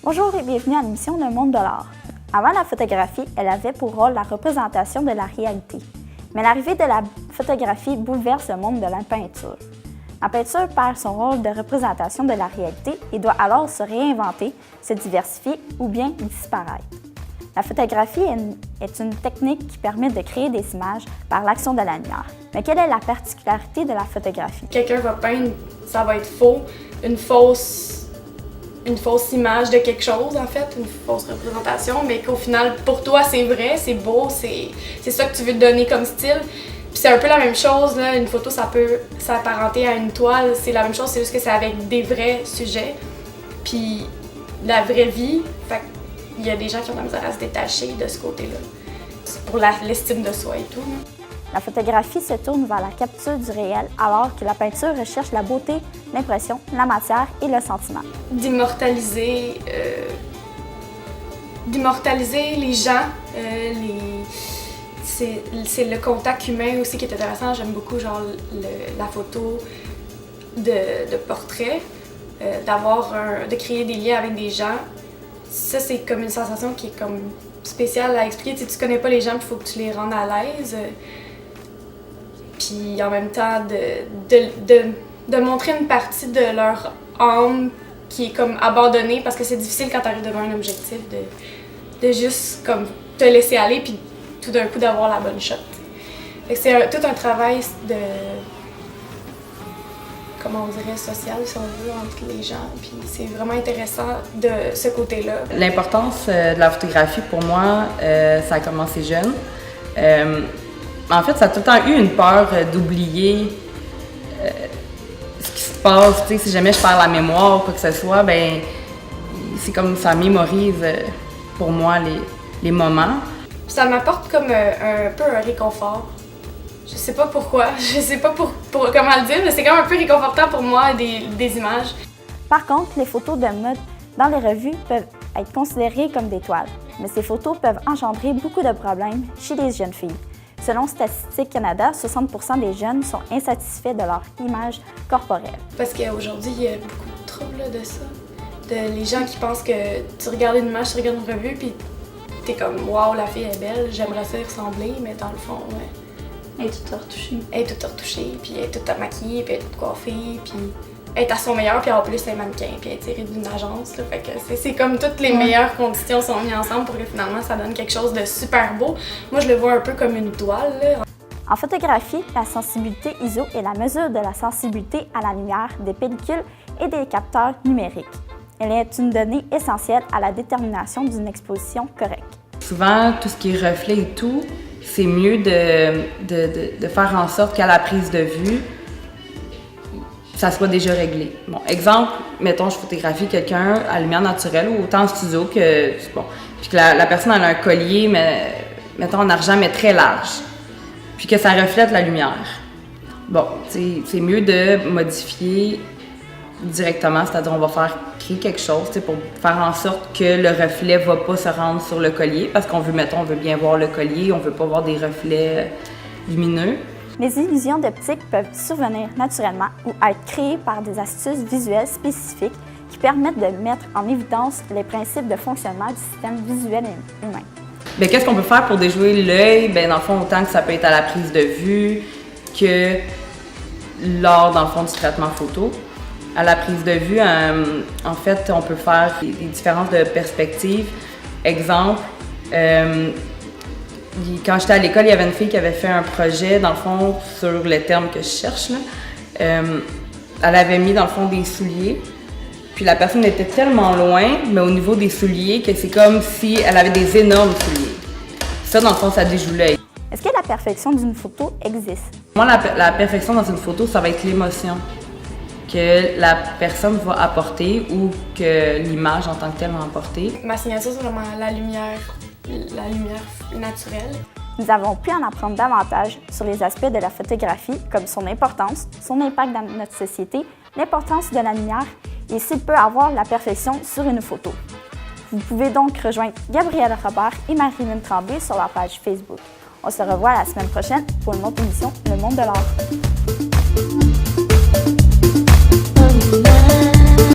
Bonjour et bienvenue à l'émission Le Monde de l'art. Avant la photographie, elle avait pour rôle la représentation de la réalité. Mais l'arrivée de la photographie bouleverse le monde de la peinture. La peinture perd son rôle de représentation de la réalité et doit alors se réinventer, se diversifier ou bien disparaître. La photographie est une technique qui permet de créer des images par l'action de la lumière. Mais quelle est la particularité de la photographie? Quelqu'un va peindre, ça va être faux, une fausse image de quelque chose, en fait, une fausse représentation, mais qu'au final, pour toi, c'est vrai, c'est beau, c'est ça que tu veux te donner comme style. Puis c'est un peu la même chose, là, une photo, ça peut s'apparenter à une toile, c'est la même chose, c'est juste que c'est avec des vrais sujets, puis la vraie vie, fait qu'il y a des gens qui ont la misère à se détacher de ce côté-là. C'est pour l'estime de soi et tout, là. La photographie se tourne vers la capture du réel, alors que la peinture recherche la beauté, l'impression, la matière et le sentiment. D'immortaliser les gens, c'est le contact humain aussi qui est intéressant. J'aime beaucoup genre la photo de portrait, de créer des liens avec des gens. Ça, c'est comme une sensation qui est comme spéciale à expliquer. Tu connais pas les gens, il faut que tu les rendes à l'aise. Puis en même temps, de montrer une partie de leur âme qui est comme abandonnée, parce que c'est difficile quand tu arrives devant un objectif de juste comme te laisser aller puis tout d'un coup d'avoir la bonne shot. Fait que c'est tout un travail de, comment on dirait, social si on veut, entre les gens. Puis c'est vraiment intéressant de ce côté-là. L'importance de la photographie pour moi, ça a commencé jeune. En fait, ça a tout le temps eu une peur d'oublier ce qui se passe. Tu sais, si jamais je perds la mémoire ou quoi que ce soit, ben c'est comme ça mémorise pour moi les moments. Ça m'apporte comme un peu un réconfort. Je sais pas pourquoi, je sais pas pour comment le dire, mais c'est comme un peu réconfortant pour moi des images. Par contre, les photos de mode dans les revues peuvent être considérées comme des toiles, mais ces photos peuvent engendrer beaucoup de problèmes chez les jeunes filles. Selon Statistique Canada, 60% des jeunes sont insatisfaits de leur image corporelle. Parce qu'aujourd'hui, il y a beaucoup de troubles là, de ça. Les gens qui pensent que tu regardes une image, tu regardes une revue, puis t'es comme « Wow, la fille est belle, j'aimerais ça y ressembler », mais dans le fond, ouais. Elle est toute retouchée. Elle est toute retouchée, puis elle est toute maquillée, puis elle est toute coiffée, puis elle est à son meilleur, puis en plus elle est mannequin, puis elle est tirée d'une agence. Là, fait que c'est comme toutes les meilleures conditions sont mises ensemble pour que finalement ça donne quelque chose de super beau. Moi je le vois un peu comme une toile. Là. En photographie, la sensibilité ISO est la mesure de la sensibilité à la lumière des pellicules et des capteurs numériques. Elle est une donnée essentielle à la détermination d'une exposition correcte. Souvent, tout ce qui est reflet et tout, c'est mieux de faire en sorte qu'à la prise de vue, ça soit déjà réglé. Bon, exemple, mettons, je photographie quelqu'un à lumière naturelle ou autant en studio que, bon, puis que la personne a un collier, mais, mettons, en argent, mais très large, puis que ça reflète la lumière. Bon, c'est mieux de modifier directement, c'est-à-dire on va faire créer quelque chose pour faire en sorte que le reflet ne va pas se rendre sur le collier, parce qu'on veut, mettons, on veut bien voir le collier, on veut pas voir des reflets lumineux. Les illusions d'optique peuvent survenir naturellement ou être créées par des astuces visuelles spécifiques qui permettent de mettre en évidence les principes de fonctionnement du système visuel humain. Bien, qu'est-ce qu'on peut faire pour déjouer l'œil? Bien, dans le fond, autant que ça peut être à la prise de vue que lors, dans le fond, du traitement photo. À la prise de vue, en fait, on peut faire des différences de perspective. Exemple, quand j'étais à l'école, il y avait une fille qui avait fait un projet, dans le fond, sur le terme que je cherche, là. Elle avait mis, dans le fond, des souliers. Puis la personne était tellement loin, mais au niveau des souliers, que c'est comme si elle avait des énormes souliers. Ça, dans le fond, ça déjoue l'œil. Est-ce que la perfection d'une photo existe? Moi, la perfection dans une photo, ça va être l'émotion que la personne va apporter ou que l'image en tant que telle va apporter. Ma signature, c'est vraiment la lumière naturelle. Nous avons pu en apprendre davantage sur les aspects de la photographie, comme son importance, son impact dans notre société, l'importance de la lumière et s'il peut avoir la perfection sur une photo. Vous pouvez donc rejoindre Gabrielle Robert et Marie-Lynne Tremblay sur leur page Facebook. On se revoit la semaine prochaine pour une autre émission Le Monde de l'art.